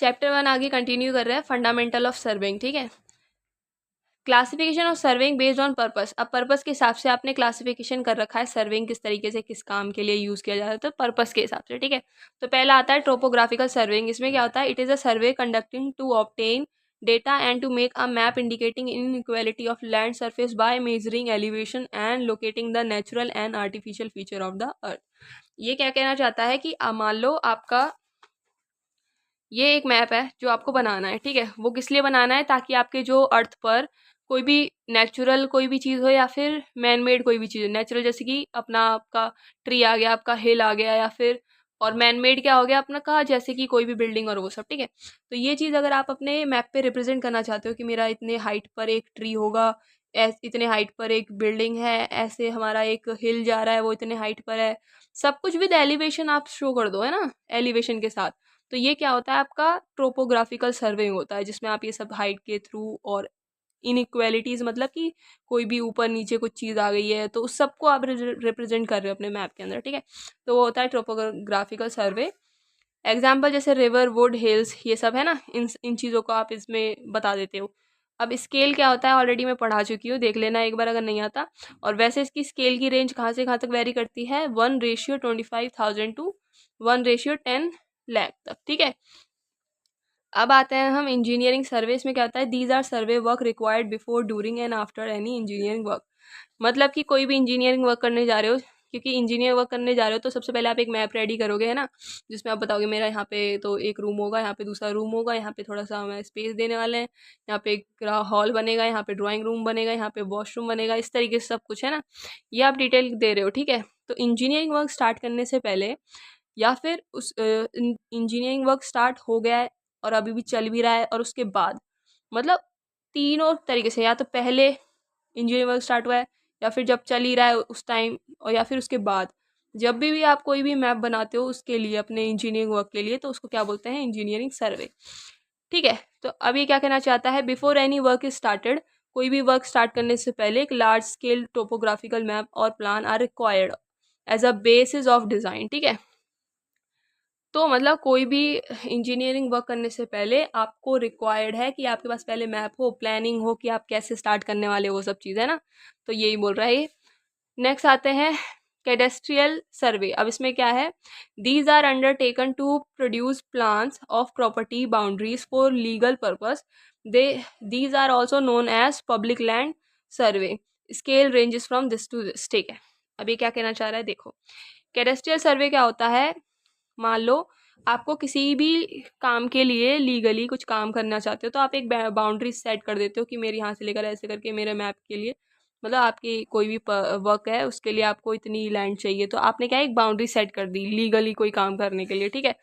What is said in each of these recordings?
Chapter 1 आगे continue कर रहे हैं, फंडामेंटल ऑफ सर्वेइंग। ठीक है, classification of surveying based on purpose. अब पर्पस के हिसाब से आपने क्लासिफिकेशन कर रखा है सर्वेइंग किस तरीके से किस काम के लिए यूज़ किया जाता है, तो पर्पस के हिसाब से। ठीक है, तो पहला आता है ट्रोपोग्राफिकल सर्वेइंग। इसमें क्या होता है, it is a survey conducting to obtain data and to make a map indicating inequality of land surface by measuring elevation and locating the natural and artificial feature of the earth. ये क्या कहना चाहता है कि मान लो आपका ये एक मैप है जो आपको बनाना है। ठीक है, वो किस लिए बनाना है, ताकि आपके जो अर्थ पर कोई भी नेचुरल कोई भी चीज़ हो या फिर मैन मेड कोई भी चीज़ हो। नेचुरल जैसे कि अपना आपका ट्री आ गया, आपका हिल आ गया, या फिर और मैन मेड क्या हो गया अपना का, जैसे कि कोई भी बिल्डिंग और वो सब। ठीक है, तो ये चीज़ अगर आप अपने मैप पे रिप्रेजेंट करना चाहते हो कि मेरा इतने हाइट पर एक ट्री होगा, इतने हाइट पर एक बिल्डिंग है, ऐसे हमारा एक हिल जा रहा है वो इतने हाइट पर है, सब कुछ विद एलिवेशन आप शो कर दो, है ना, एलिवेशन के साथ। तो ये क्या होता है, आपका ट्रोपोग्राफिकल सर्वेइंग होता है, जिसमें आप ये सब हाइट के थ्रू और इनइक्वालिटीज, मतलब कि कोई भी ऊपर नीचे कुछ चीज़ आ गई है तो उस सबको आप रिप्रेजेंट कर रहे हो अपने मैप के अंदर। ठीक है, तो वो होता है ट्रोपोग्राफिकल सर्वे। एग्जाम्पल जैसे रिवर, वुड, हिल्स, ये सब है ना, इन चीज़ों को आप इसमें बता देते हो। अब स्केल क्या होता है ऑलरेडी मैं पढ़ा चुकी हूँ, देख लेना एक बार अगर नहीं आता। और वैसे इसकी स्केल की रेंज कहाँ से कहाँ तक वेरी करती है, 1:25,000 टू 1:10 लाख तक। ठीक है, अब आते हैं हम इंजीनियरिंग सर्विस में। क्या होता है, these are survey work required before, during and after any engineering work. मतलब कि कोई भी इंजीनियरिंग वर्क करने जा रहे हो, क्योंकि इंजीनियर वर्क करने जा रहे हो तो सबसे पहले आप एक मैप रेडी करोगे, है ना, जिसमें आप बताओगे मेरा यहाँ पे तो एक रूम होगा, यहाँ पे दूसरा रूम होगा, यहाँ पे थोड़ा सा हमें स्पेस देने वाले हैं, यहाँ पे एक हॉल बनेगा, यहाँ पे ड्राइंग रूम बनेगा, यहाँ पे वॉशरूम बनेगा, इस तरीके से सब कुछ, है ना, ये आप डिटेल दे रहे हो। ठीक है, तो इंजीनियरिंग वर्क स्टार्ट करने से पहले या फिर उस इंजीनियरिंग वर्क स्टार्ट हो गया है और अभी भी चल भी रहा है, और उसके बाद, मतलब तीनों तरीके से, या तो पहले इंजीनियरिंग वर्क स्टार्ट हुआ है, या फिर जब चल ही रहा है उस टाइम, और या फिर उसके बाद, जब भी आप कोई भी मैप बनाते हो उसके लिए, अपने इंजीनियरिंग वर्क के लिए, तो उसको क्या बोलते हैं, इंजीनियरिंग सर्वे। ठीक है, तो अभी क्या कहना चाहता है, before any work is started, कोई भी वर्क स्टार्ट करने से पहले एक लार्ज स्केल टोपोग्राफिकल मैप और plan are required as a basis of design. ठीक है, तो मतलब कोई भी इंजीनियरिंग वर्क करने से पहले आपको रिक्वायर्ड है कि आपके पास पहले मैप हो, प्लानिंग हो कि आप कैसे स्टार्ट करने वाले हो, वो सब चीज़, है ना, तो यही बोल रहा है ये। नेक्स्ट आते हैं कैडेस्ट्रियल सर्वे। अब इसमें क्या है, these are undertaken to produce plans of property boundaries for legal purpose. They these are also known as public land survey. Scale ranges from this to this. ठीक है, अब ये क्या कहना चाह रहा है, देखो कैडेस्ट्रियल सर्वे क्या होता है, मान लो आपको किसी भी काम के लिए लीगली कुछ काम करना चाहते हो, तो आप एक बाउंड्री सेट कर देते हो कि मेरे यहाँ से लेकर ऐसे करके मेरे मैप के लिए, मतलब आपकी कोई भी वर्क है उसके लिए आपको इतनी लैंड चाहिए, तो आपने क्या एक बाउंड्री सेट कर दी लीगली कोई काम करने के लिए। ठीक है,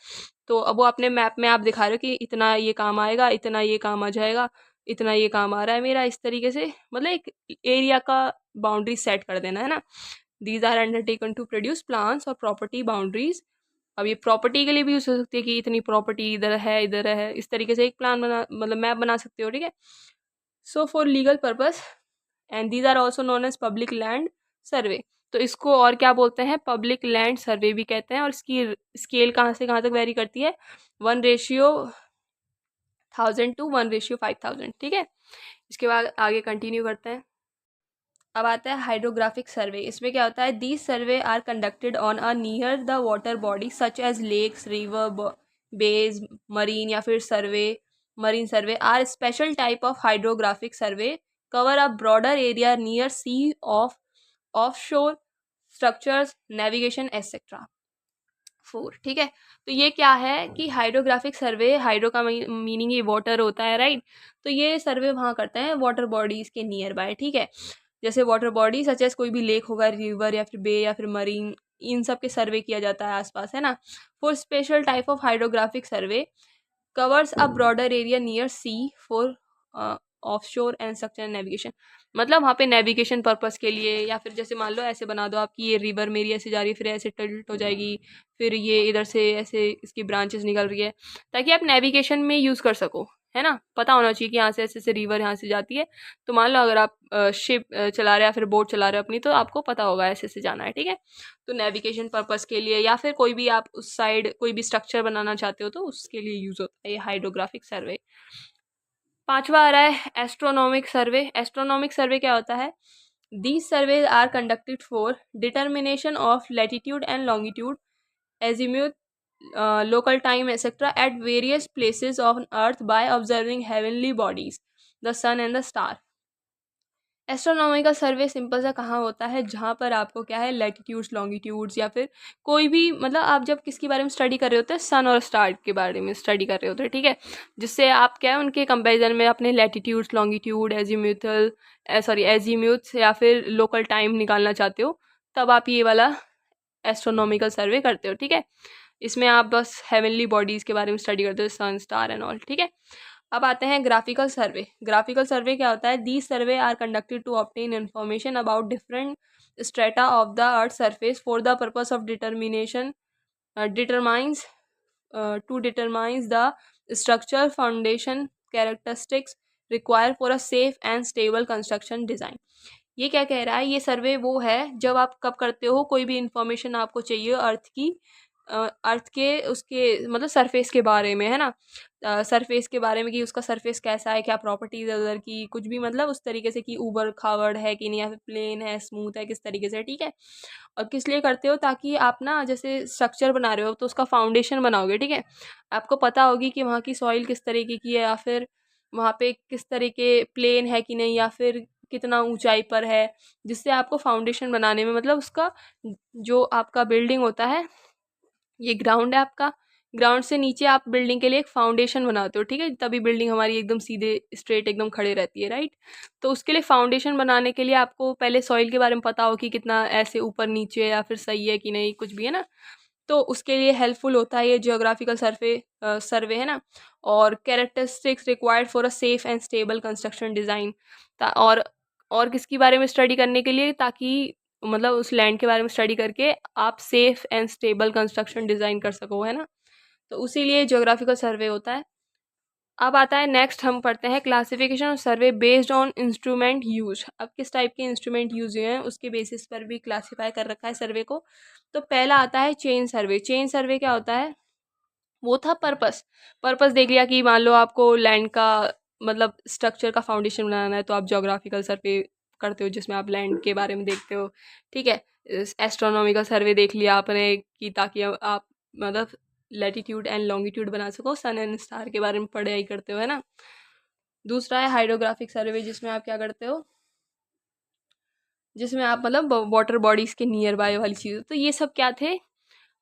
तो अब वो अपने मैप में आप दिखा रहे हो कि इतना ये काम आएगा, इतना ये काम आ जाएगा, इतना ये काम आ रहा है मेरा, इस तरीके से, मतलब एक एरिया का बाउंड्री सेट कर देना, है ना। These are undertaken to produce plans और प्रॉपर्टी बाउंड्रीज। अब ये प्रॉपर्टी के लिए भी यूज हो सकती है कि इतनी प्रॉपर्टी इधर है, इस तरीके से एक प्लान बना, मतलब मैप बना सकते हो। ठीक है, so for legal purpose, and these are also known as public land survey. तो इसको और क्या बोलते हैं, पब्लिक लैंड सर्वे भी कहते हैं। और इसकी स्केल कहाँ से कहाँ तक वेरी करती है, 1:1000 टू 1:5000। ठीक है, इसके बाद आगे कंटिन्यू करते हैं। अब आता है हाइड्रोग्राफिक सर्वे। इसमें क्या होता है, these survey are conducted on a near the water body such as lakes, river, bays, marine, या फिर survey, marine survey are special type of hydrographic survey, cover a broader area near sea of offshore structures, navigation etcetera. 4। ठीक है, तो ये क्या है कि hydrographic survey, hydro का मीनिंग ये वाटर होता है, राइट, तो ये सर्वे वहाँ करते हैं वाटर बॉडीज के नियर बाय। ठीक है, जैसे वाटर बॉडी सच एज कोई भी लेक होगा, रिवर या फिर बे या फिर मरीन, इन सब के सर्वे किया जाता है आसपास, है ना। For special type of hydrographic survey covers a broader area near sea for offshore and structure navigation. मतलब वहाँ पे नेविगेशन पर्पस के लिए, या फिर जैसे मान लो ऐसे बना दो आपकी ये रिवर मेरी ऐसे जा रही है, फिर ऐसे टिल्ट हो जाएगी, फिर ये इधर से ऐसे इसकी ब्रांचेस निकल रही है, ताकि आप नेविगेशन में यूज़ कर सको, है ना, पता होना चाहिए कि यहाँ से ऐसे ऐसे रिवर यहाँ से जाती है। तो मान लो अगर आप शिप चला रहे हो या फिर बोट चला रहे हो अपनी, तो आपको पता होगा ऐसे ऐसे जाना है, ठीक है। तो नेविगेशन पर्पस के लिए या फिर कोई भी आप उस साइड कोई भी स्ट्रक्चर बनाना चाहते हो तो उसके लिए यूज होता है ये हाइड्रोग्राफिक सर्वे। पांचवा आ रहा है एस्ट्रोनॉमिक सर्वे। एस्ट्रोनॉमिक सर्वे क्या होता है? These survey are conducted for determination of latitude and longitude, azimuth, local time etc at various places on earth by observing heavenly bodies, the sun and the star। Astronomical survey simple सा कहाँ होता है? जहाँ पर आपको क्या है, latitudes longitudes या फिर कोई भी मतलब आप जब किसके बारे में स्टडी कर रहे होते हैं, सन और स्टार के बारे में स्टडी कर रहे होते हैं, ठीक है। जिससे आप क्या है उनके कंपैरिजन में अपने लैटिट्यूड्स लॉन्गिट्यूड एजीम्यूथल एजीम्यूथ्स या फिर लोकल टाइम निकालना चाहते हो, तब आप ये वाला एस्ट्रोनॉमिकल सर्वे करते हो, ठीक है। इसमें आप बस हेवनली बॉडीज़ के बारे में स्टडी करते हो, सन स्टार एंड ऑल, ठीक है। अब आते हैं ग्राफिकल सर्वे। ग्राफिकल सर्वे क्या होता है? These survey are conducted to obtain information about different strata of the earth surface for the purpose of determination determines to determines the structure foundation characteristics require for a safe and stable construction design. ये क्या कह रहा है? ये सर्वे वो है जब आप कब करते हो, कोई भी इंफॉर्मेशन आपको चाहिए अर्थ की, अर्थ के उसके मतलब सरफेस के बारे में, है ना, सरफेस के बारे में कि उसका सरफेस कैसा है, क्या प्रॉपर्टीज है उधर की, कुछ भी मतलब उस तरीके से कि ऊबड़ खाबड़ है कि नहीं या फिर प्लेन है स्मूथ है किस तरीके से, ठीक है। और किस लिए करते हो? ताकि आप ना जैसे स्ट्रक्चर बना रहे हो तो उसका फाउंडेशन बनाओगे, ठीक है। आपको पता होगी कि वहाँ की सॉइल किस तरीके की है या फिर वहाँ पे किस तरीके प्लेन है कि नहीं या फिर कितना ऊंचाई पर है, जिससे आपको फाउंडेशन बनाने में मतलब उसका जो आपका बिल्डिंग होता है, ये ग्राउंड है आपका, ग्राउंड से नीचे आप बिल्डिंग के लिए एक फाउंडेशन बनाते हो, ठीक है, तभी बिल्डिंग हमारी एकदम सीधे स्ट्रेट एकदम खड़े रहती है, राइट। तो उसके लिए फाउंडेशन बनाने के लिए आपको पहले सॉइल के बारे में पता हो कि कितना ऐसे ऊपर नीचे या फिर सही है कि नहीं, कुछ भी, है ना। तो उसके लिए हेल्पफुल होता है ये जियोग्राफिकल सर्वे है ना। और characteristics required for a safe and stable construction design. और किसके बारे में स्टडी करने के लिए? ताकि मतलब उस लैंड के बारे में स्टडी करके आप safe and stable construction design कर सको, है ना। तो उसी लिए जियोग्राफिकल सर्वे होता है। अब आता है नेक्स्ट, हम पढ़ते हैं classification of survey based on instrument use. अब किस टाइप के इंस्ट्रूमेंट यूज हुए हैं उसके बेसिस पर भी क्लासीफाई कर रखा है सर्वे को। तो पहला आता है चेन सर्वे। चेन सर्वे क्या होता है? वो था पर्पस देख लिया कि मान लो आपको लैंड का मतलब स्ट्रक्चर का फाउंडेशन बनाना है तो आप ज्योग्राफिकल सर्वे करते हो जिसमें आप लैंड के बारे में देखते हो, ठीक है। एस्ट्रोनॉमिकल सर्वे देख लिया आपने कि ताकि आप मतलब लैटिट्यूड एंड लॉन्गिट्यूड बना सको, सन एंड स्टार के बारे में पढ़ाई करते हो, है ना। दूसरा है हाइड्रोग्राफिक सर्वे, जिसमें आप क्या करते हो, जिसमें आप मतलब वाटर बॉडीज के नियर बाय वाली चीज़। तो ये सब क्या थे?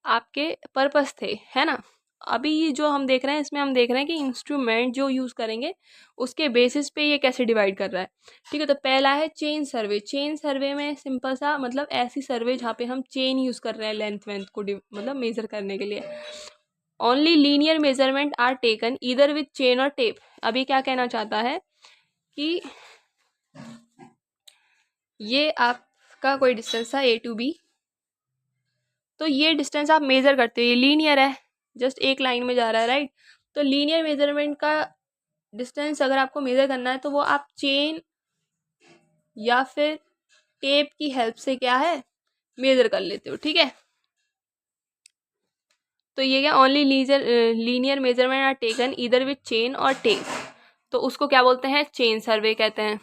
आपके पर्पस थे, है ना। अभी ये जो हम देख रहे हैं इसमें हम देख रहे हैं कि इंस्ट्रूमेंट जो यूज़ करेंगे उसके बेसिस पे ये कैसे डिवाइड कर रहा है, ठीक है। तो पहला है चेन सर्वे। चेन सर्वे में सिंपल सा मतलब ऐसी सर्वे जहाँ पे हम चेन यूज़ कर रहे हैं लेंथ वेंथ को मतलब मेज़र करने के लिए। Only linear measurement are taken either with chain or tape. अभी क्या कहना चाहता है कि ये आपका कोई डिस्टेंस था A to B, तो ये डिस्टेंस आप मेज़र करते हो, ये लीनियर है, जस्ट एक लाइन में जा रहा है, राइट। तो लीनियर मेजरमेंट का डिस्टेंस अगर आपको मेज़र करना है तो वो आप चेन या फिर टेप की हेल्प से क्या है मेज़र कर लेते हो, ठीक है। तो ये क्या, only linear measurement are taken either with chain or tape, तो उसको क्या बोलते हैं? चेन सर्वे कहते हैं।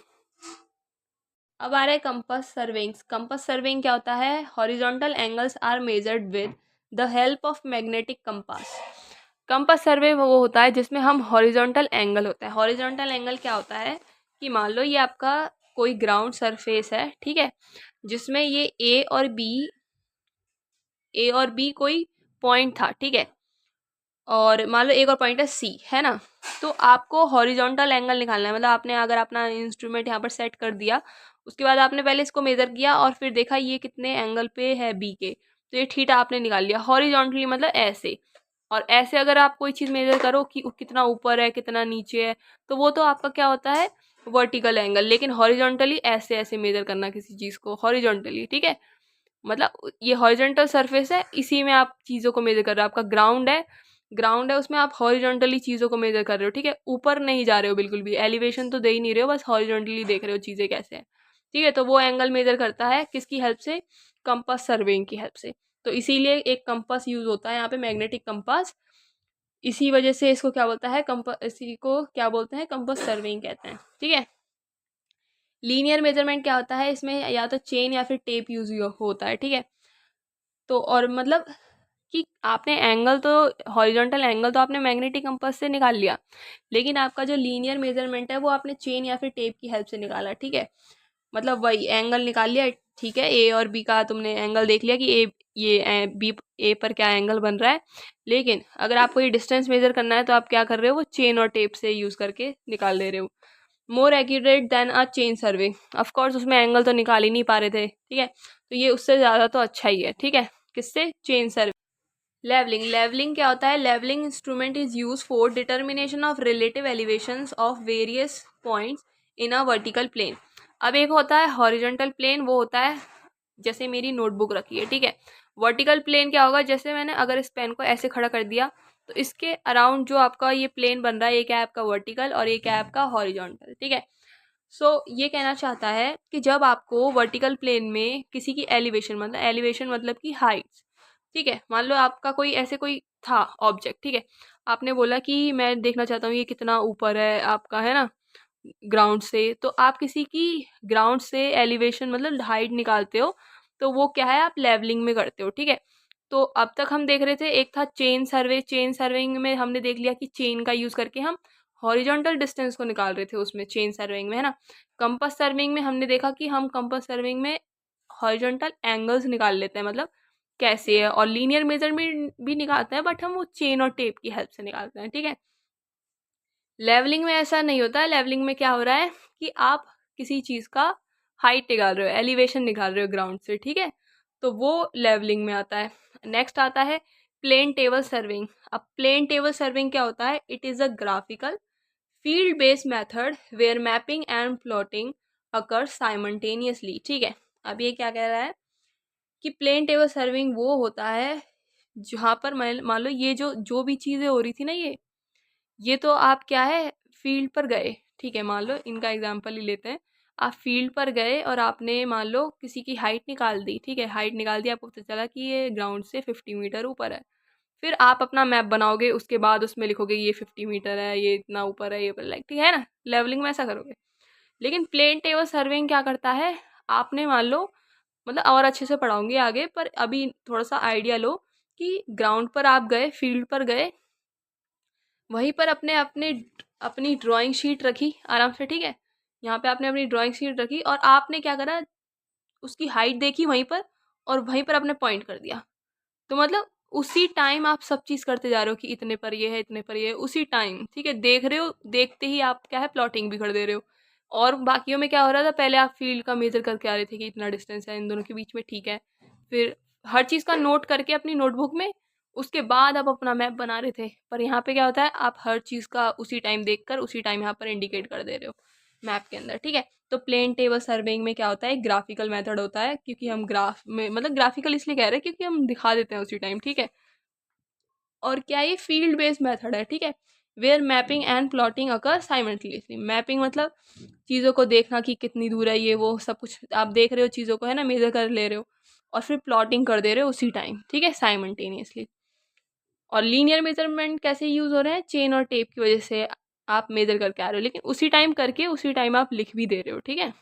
अब आ रहा है कंपास सर्वेइंग। कंपास सर्वेइंग क्या होता है? Horizontal angles are measured with the help of magnetic compass. Compass survey वो होता है जिसमें हम हॉरिजॉन्टल एंगल होता है। हॉरिजॉन्टल एंगल क्या होता है कि मान लो ये आपका कोई ग्राउंड सरफेस है, ठीक है, जिसमें ये ए और बी कोई पॉइंट था, ठीक है, और मान लो एक और पॉइंट है सी, है ना। तो आपको हॉरिजॉन्टल एंगल निकालना है, मतलब आपने अगर अपना इंस्ट्रूमेंट यहाँ पर सेट कर दिया, उसके बाद आपने पहले इसको मेज़र किया और फिर देखा ये कितने एंगल पे है बी के, तो ये थीटा आपने निकाल लिया हॉरिजॉन्टली, मतलब ऐसे। और ऐसे अगर आप कोई चीज़ मेज़र करो कि कितना ऊपर है कितना नीचे है, तो वो तो आपका क्या होता है? Vertical angle. लेकिन हॉरिजॉन्टली ऐसे ऐसे मेज़र करना किसी चीज़ को हॉरिजॉन्टली, ठीक है। मतलब ये हॉरिजॉन्टल सरफेस है, इसी में आप चीज़ों को मेज़र कर रहे हो। आपका ग्राउंड है, ग्राउंड है उसमें आप हॉरिजॉन्टली चीज़ों को मेजर कर रहे हो, ठीक है, ऊपर नहीं जा रहे हो बिल्कुल भी, एलिवेशन तो दे ही नहीं रहे हो, बस हॉरिजॉन्टली देख रहे हो चीज़ें कैसे हैं, ठीक है। तो वो एंगल मेजर करता है किसकी हेल्प से, कंपास सर्वेइंग की हेल्प से। तो इसीलिए एक कंपास यूज होता है यहाँ पे, मैग्नेटिक कंपास। इसी वजह से इसको क्या बोलता है, कंपास, इसी को क्या बोलते हैं, कंपास सर्वेइंग कहते हैं, ठीक है। लीनियर मेजरमेंट क्या होता है, इसमें या तो चेन या फिर टेप यूज होता है, ठीक है। तो और मतलब कि आपने एंगल तो, हॉरिजॉन्टल एंगल तो आपने मैग्नेटिक कंपास से निकाल लिया, लेकिन आपका जो लीनियर मेजरमेंट है वो आपने चेन या फिर टेप की हेल्प से निकाला, ठीक है। मतलब वही एंगल निकाल लिया, ठीक है, ए और बी का तुमने एंगल देख लिया कि ए, ये बी ए पर क्या एंगल बन रहा है, लेकिन अगर आपको ये डिस्टेंस मेजर करना है तो आप क्या कर रहे हो, वो चेन और टेप से यूज करके निकाल ले रहे हो। More accurate then a chain survey, of course उसमें एंगल तो निकाल ही नहीं पा रहे थे, ठीक है, तो ये उससे ज़्यादा तो अच्छा ही है, ठीक है, किससे, चेन सर्वे। लेवलिंग, लेवलिंग क्या होता है, levelling instrument is use for determination of relative elevations of various points in a vertical plane. अब एक होता है हॉरिजॉन्टल प्लेन, वो होता है जैसे मेरी नोटबुक रखी है, ठीक है। वर्टिकल प्लेन क्या होगा, जैसे मैंने अगर इस पेन को ऐसे खड़ा कर दिया तो इसके अराउंड जो आपका ये प्लेन बन रहा है, ये क्या है आपका वर्टिकल और ये क्या है आपका हॉरिजॉन्टल, ठीक है। सो ये कहना चाहता है कि जब आपको वर्टिकल प्लेन में किसी की एलिवेशन मतलब कि हाइट्स, ठीक है, मान लो आपका कोई ऐसे कोई था ऑब्जेक्ट, ठीक है, आपने बोला कि मैं देखना चाहता हूँ ये कितना ऊपर है आपका, है ना, ग्राउंड से, तो आप किसी की ग्राउंड से एलिवेशन मतलब हाइट निकालते हो, तो वो क्या है, आप लेवलिंग में करते हो, ठीक है। तो अब तक हम देख रहे थे, एक था चेन सर्वे, चेन सर्वेइंग में हमने देख लिया कि चेन का यूज करके हम हॉरिजॉन्टल डिस्टेंस को निकाल रहे थे उसमें, चेन सर्वेइंग में, है ना। कंपास सर्वेइंग में हमने देखा कि हम कंपास सर्वेइंग में हॉरिजॉन्टल एंगल्स निकाल लेते हैं, मतलब कैसे है, और लीनियर मेजरमेंट भी निकालते हैं, बट हम वो चेन और टेप की हेल्प से निकालते हैं, ठीक है। लेवलिंग में ऐसा नहीं होता है, लेवलिंग में क्या हो रहा है कि आप किसी चीज़ का हाइट निकाल रहे हो, एलिवेशन निकाल रहे हो ग्राउंड से, ठीक है, तो वो लेवलिंग में आता है। नेक्स्ट आता है प्लेन टेबल सर्विंग। अब प्लेन टेबल सर्विंग क्या होता है, it is a graphical field based method where mapping and plotting occur simultaneously, ठीक है। अब ये क्या कह रहा है कि प्लेन टेबल सर्विंग वो होता है जहाँ पर मान लो ये जो जो भी चीज़ें हो रही थी ना, ये तो आप क्या है, फील्ड पर गए, ठीक है, मान लो इनका एग्जांपल ही लेते हैं। आप फील्ड पर गए और आपने मान लो किसी की हाइट निकाल दी, ठीक है, हाइट निकाल दी, आपको पता चला कि ये ग्राउंड से 50 मीटर ऊपर है। फिर आप अपना मैप बनाओगे, उसके बाद उसमें लिखोगे ये 50 मीटर है, ये इतना ऊपर है, ये लाइक, ठीक है ना, लेवलिंग में ऐसा करोगे। लेकिन प्लेन टेबल सर्वेइंग क्या करता है, आपने मान लो, मतलब और अच्छे से पढ़ाऊंगी आगे, पर अभी थोड़ा सा आइडिया लो कि ग्राउंड पर आप गए, फील्ड पर गए, वहीं पर अपने अपने अपनी ड्राइंग शीट रखी आराम से, ठीक है, यहाँ पे आपने अपनी ड्राइंग शीट रखी और आपने क्या करा, उसकी हाइट देखी वहीं पर, और वहीं पर आपने पॉइंट कर दिया। तो मतलब उसी टाइम आप सब चीज़ करते जा रहे हो कि इतने पर ये है, इतने पर ये है, उसी टाइम, ठीक है, देख रहे हो, देखते ही आप क्या है, प्लॉटिंग भी कर दे रहे हो। और बाकियों में क्या हो रहा था, पहले आप फील्ड का मेजर करके आ रहे थे कि इतना डिस्टेंस है इन दोनों के बीच में, ठीक है, फिर हर चीज़ का नोट करके अपनी नोटबुक में, उसके बाद आप अपना मैप बना रहे थे। पर यहाँ पे क्या होता है, आप हर चीज़ का उसी टाइम देखकर उसी टाइम यहाँ पर इंडिकेट कर दे रहे हो मैप के अंदर, ठीक है। तो प्लेन टेबल सर्वेइंग में क्या होता है, ग्राफिकल मेथड होता है, क्योंकि हम ग्राफ में, मतलब ग्राफिकल इसलिए कह रहे हैं क्योंकि हम दिखा देते हैं उसी टाइम, ठीक है। और क्या, ये फील्ड बेस्ड मेथड है, ठीक है, where mapping and plotting occur simultaneously. Mapping मतलब चीज़ों को देखना कि कितनी दूर है, ये वो सब कुछ आप देख रहे हो चीज़ों को, है ना, मेजर कर ले रहे हो, और फिर प्लॉटिंग कर दे रहे हो उसी टाइम, ठीक है, साइमल्टेनियसली। और लीनियर मेजरमेंट कैसे यूज हो रहे हैं, चेन और टेप की वजह से आप मेजर करके आ रहे हो, लेकिन उसी टाइम करके उसी टाइम आप लिख भी दे रहे हो, ठीक है।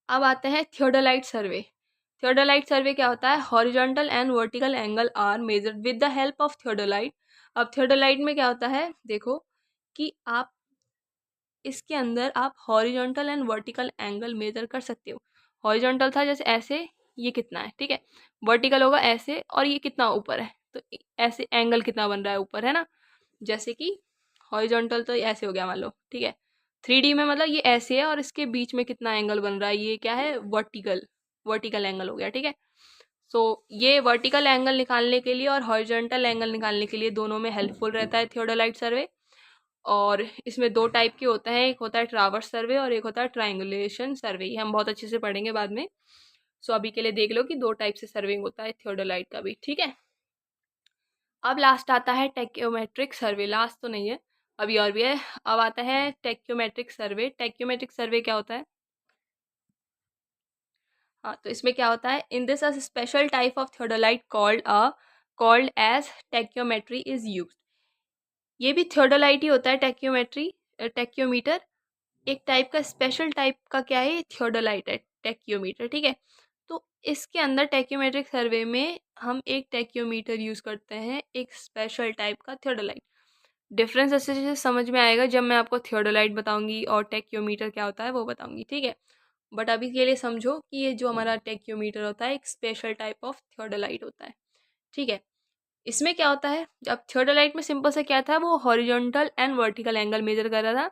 अब आते हैं थियोडोलाइट सर्वे। थियोडोलाइट सर्वे क्या होता है, horizontal and vertical angle are measured with the help of theodolite. अब थियोडोलाइट में क्या होता है, देखो कि आप इसके अंदर आप horizontal and vertical angle measure कर सकते हो। हॉरिजॉन्टल था जैसे ऐसे, ये कितना है, ठीक है, वर्टिकल होगा ऐसे, और ये कितना ऊपर है, तो ऐसे एंगल कितना बन रहा है ऊपर, है ना, जैसे कि हॉरिजॉन्टल तो ऐसे हो गया मान लो, ठीक है, 3D में मतलब ये ऐसे है और इसके बीच में कितना एंगल बन रहा है, ये क्या है, वर्टिकल, वर्टिकल एंगल हो गया, ठीक है। सो ये वर्टिकल एंगल निकालने के लिए और हॉरिजॉन्टल एंगल निकालने के लिए दोनों में हेल्पफुल रहता है थियोडोलाइट सर्वे। और इसमें दो टाइप के होते हैं, एक होता है ट्रावर्स सर्वे और एक होता है ट्रायंगुलेशन सर्वे, ये हम बहुत अच्छे से पढ़ेंगे बाद में। सो अभी के लिए देख लो कि दो टाइप से सर्विंग होता है थियोडोलाइट का भी, ठीक है। अब लास्ट आता है टेक्योमेट्रिक सर्वे, लास्ट तो नहीं है, अभी और भी है। अब आता है टेक्योमेट्रिक सर्वे। टेक्योमेट्रिक सर्वे क्या होता है? हाँ, तो इसमें क्या होता है, in this a special type of theodolite called as tacheometry is used. ये भी थियोडोलाइट ही होता है टेक्योमेट्री, टेक्योमीटर एक टाइप का, स्पेशल टाइप का क्या है, थियोडोलाइट है टेक्योमीटर, ठीक है। तो इसके अंदर टेक्योमेट्रिक सर्वे में हम एक टेक्योमीटर यूज़ करते हैं, एक स्पेशल टाइप का थियोडोलाइट। डिफरेंस अच्छे से समझ में आएगा जब मैं आपको थियोडोलाइट बताऊंगी और टेक्योमीटर क्या होता है वो बताऊंगी, ठीक है। बट अभी के लिए समझो कि ये जो हमारा टेक्योमीटर होता है एक स्पेशल टाइप ऑफ थियोडोलाइट होता है, ठीक है। इसमें क्या होता है, अब थियोडोलाइट में सिंपल से क्या था, वो horizontal and vertical angle measure कर रहा था।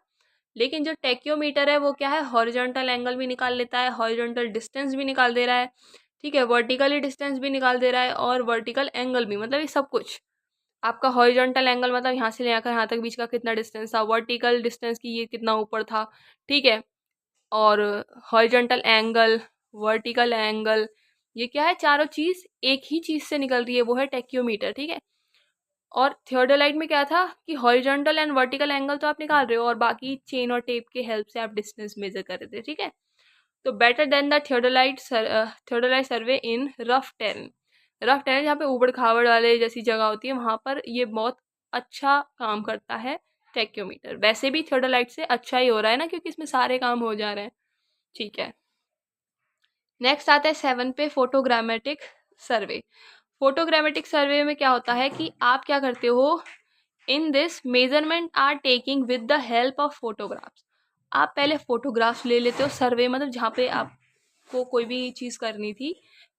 लेकिन जो टेक्योमीटर है वो क्या है, हॉरिजॉन्टल एंगल भी निकाल लेता है, हॉरिजॉन्टल डिस्टेंस भी निकाल दे रहा है, ठीक है, वर्टिकली डिस्टेंस भी निकाल दे रहा है और वर्टिकल एंगल भी, मतलब ये सब कुछ। आपका हॉरिजॉन्टल एंगल मतलब यहाँ से लेकर यहाँ तक बीच का कितना डिस्टेंस था, वर्टिकल डिस्टेंस की ये कितना ऊपर था, ठीक है। और हॉरिजॉन्टल एंगल, वर्टिकल एंगल, ये क्या है, चारों चीज़ एक ही चीज़ से निकल रही है, वो है टेक्योमीटर, ठीक है। और थियोडोलाइट में क्या था कि हॉरिजॉन्टल एंड वर्टिकल एंगल तो आप निकाल रहे हो और बाकी चेन और टेप के हेल्प से आप डिस्टेंस मेजर कर रहे थे, ठीक है। तो better than the theodolite survey in rough terrain. Rough terrain जहाँ पे ऊबड़ खाबड़ वाले जैसी जगह होती है वहाँ पर ये बहुत अच्छा काम करता है टेक्योमीटर। वैसे भी थियोडोलाइट से अच्छा ही हो रहा है ना, क्योंकि इसमें सारे काम हो जा रहे हैं, ठीक है। नेक्स्ट आता है 7 पे, फोटोग्रामेटिक सर्वे। फोटोग्रामेटिक सर्वे में क्या होता है कि आप क्या करते हो, in this measurement are taking with the help of photographs. आप पहले फोटोग्राफ्स ले लेते हो, सर्वे मतलब जहाँ पे आपको कोई भी चीज़ करनी थी,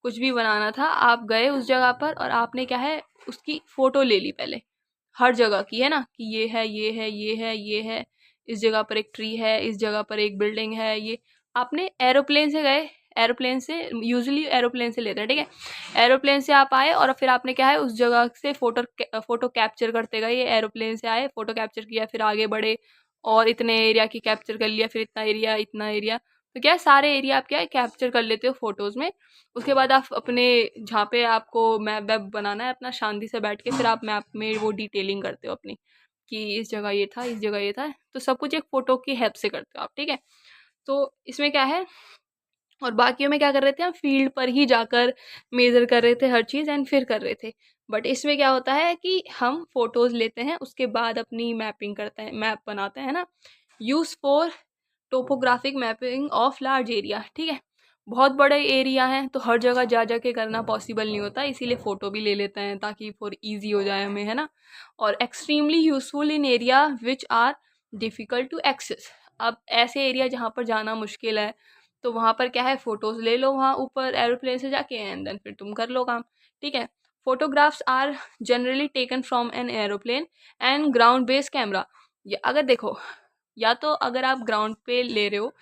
कुछ भी बनाना था, आप गए उस जगह पर और आपने क्या है, उसकी फ़ोटो ले ली पहले, हर जगह की, है ना, कि ये है, ये है, ये है, ये है, इस जगह पर एक ट्री है, इस जगह पर एक बिल्डिंग है, ये आपने एरोप्लेन से गए, एरोप्लेन से यूजुअली एरोप्लेन से लेते हैं, ठीक है। एरोप्लेन से आप आए और फिर आपने क्या है उस जगह से फोटो कैप्चर करते गए, ये एरोप्लेन से आए, फोटो कैप्चर किया, फिर आगे बढ़े और इतने एरिया की कैप्चर कर लिया, फिर इतना एरिया, इतना एरिया, तो क्या है सारे एरिया आप क्या है कैप्चर कर लेते हो फोटोज़ में। उसके बाद आप अपने जहाँ पे आपको मैप वैप बनाना है अपना, शांति से बैठ के फिर आप मैप में वो डिटेलिंग करते हो अपनी, कि इस जगह ये था, इस जगह ये था, तो सब कुछ एक फ़ोटो की हेल्प से करते हो आप, ठीक है। तो इसमें क्या है, और बाकियों में क्या कर रहे थे, हम फील्ड पर ही जाकर मेज़र कर रहे थे हर चीज़ एंड फिर कर रहे थे। बट इसमें क्या होता है कि हम फ़ोटोज़ लेते हैं, उसके बाद अपनी मैपिंग करते हैं, मैप बनाते हैं ना। Use for topographic mapping of large area, ठीक है। बहुत बड़े एरिया हैं तो हर जगह जा जा के करना पॉसिबल नहीं होता, इसीलिए फ़ोटो भी ले लेते हैं ताकि फॉर ईजी हो जाए हमें, है ना। और extremely useful in area which are difficult to access. अब ऐसे एरिया जहाँ पर जाना मुश्किल है तो वहाँ पर क्या है, फ़ोटोज़ ले लो वहाँ ऊपर एरोप्लेन से जाके एंड देन फिर तुम कर लो काम, ठीक है। Photographs are generally taken from an aeroplane and ground based camera. ये अगर देखो, या तो अगर आप ग्राउंड पे ले रहे हो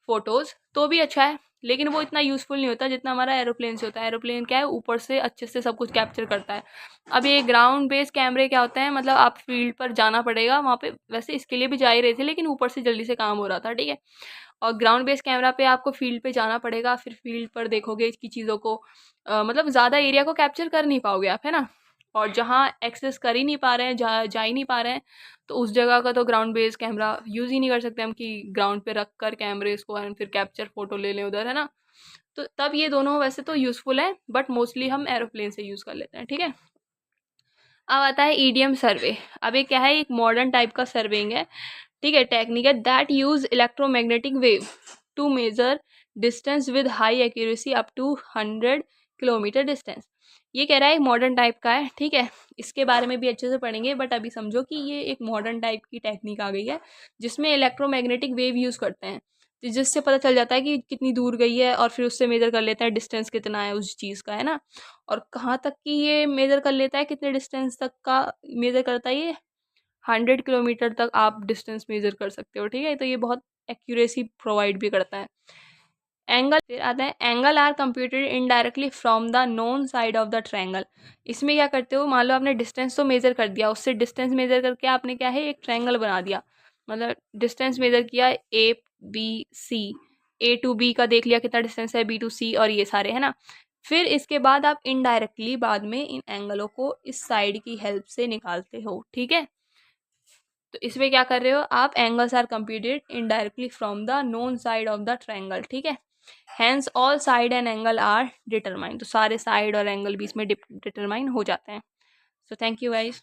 फोटोज़ तो भी अच्छा है, लेकिन वो इतना यूज़फुल नहीं होता जितना हमारा एरोप्लेन से होता है। एरोप्लेन क्या है, ऊपर से अच्छे से सब कुछ कैप्चर करता है। अब ये ग्राउंड बेस्ड कैमरे क्या होते हैं, मतलब आप फील्ड पर जाना पड़ेगा वहाँ पे, वैसे इसके लिए भी जा ही रहे थे लेकिन ऊपर से जल्दी से काम हो रहा था, ठीक है। और ग्राउंड बेस्ड कैमरा पे आपको फील्ड पे जाना पड़ेगा, फिर फील्ड पर देखोगे इसकी चीज़ों को, मतलब ज़्यादा एरिया को कैप्चर कर नहीं पाओगे आप, है ना। और जहाँ एक्सेस कर ही नहीं पा रहे हैं, जा ही नहीं पा रहे हैं, तो उस जगह का तो ग्राउंड बेस्ड कैमरा यूज़ ही नहीं कर सकते हम कि ग्राउंड पे रख कर कैमरे इसको एंड फिर कैप्चर फोटो ले लें उधर, है ना। तो तब ये दोनों वैसे तो यूज़फुल है बट मोस्टली हम एरोप्लेन से यूज़ कर लेते हैं, ठीक है। अब आता है ईडीएम सर्वे। अब ये क्या है, एक मॉडर्न टाइप का सर्वेइंग है, ठीक है, टेक्निक है that use electromagnetic wave to measure distance with high accuracy up to 100 kilometre distance. ये कह रहा है एक मॉडर्न टाइप का है, ठीक है। इसके बारे में भी अच्छे से पढ़ेंगे बट अभी समझो कि ये एक मॉडर्न टाइप की टेक्निक आ गई है जिसमें इलेक्ट्रोमैग्नेटिक वेव यूज़ करते हैं, तो जिससे पता चल जाता है कि कितनी दूर गई है और फिर उससे मेजर कर लेते हैं डिस्टेंस कितना है उस चीज़ का, है ना। और कहाँ तक की ये मेजर कर लेता है, कितने डिस्टेंस तक का मेजर करता है ये, 100 किलोमीटर तक आप डिस्टेंस मेजर कर सकते हो, ठीक है। तो ये बहुत एक्यूरेसी प्रोवाइड भी करता है। एंगल फिर आता है, angle are computed indirectly from the known side of the triangle. इसमें क्या करते हो, मान लो आपने डिस्टेंस तो मेजर कर दिया, उससे डिस्टेंस मेजर करके आपने क्या है एक ट्रायंगल बना दिया, मतलब डिस्टेंस मेजर किया A B C, A to B का देख लिया कितना डिस्टेंस है, B to C और ये सारे, है ना। फिर इसके बाद आप इनडायरेक्टली बाद में इन एंगलों को इस साइड की हेल्प से निकालते हो, ठीक है। तो इसमें क्या कर रहे हो आप, angles are computed indirectly from the known side of the triangle, ठीक है। Hence all side and angle are determine, तो सारे साइड और एंगल भी इसमें डिटरमाइन हो जाते हैं। So thank you guys.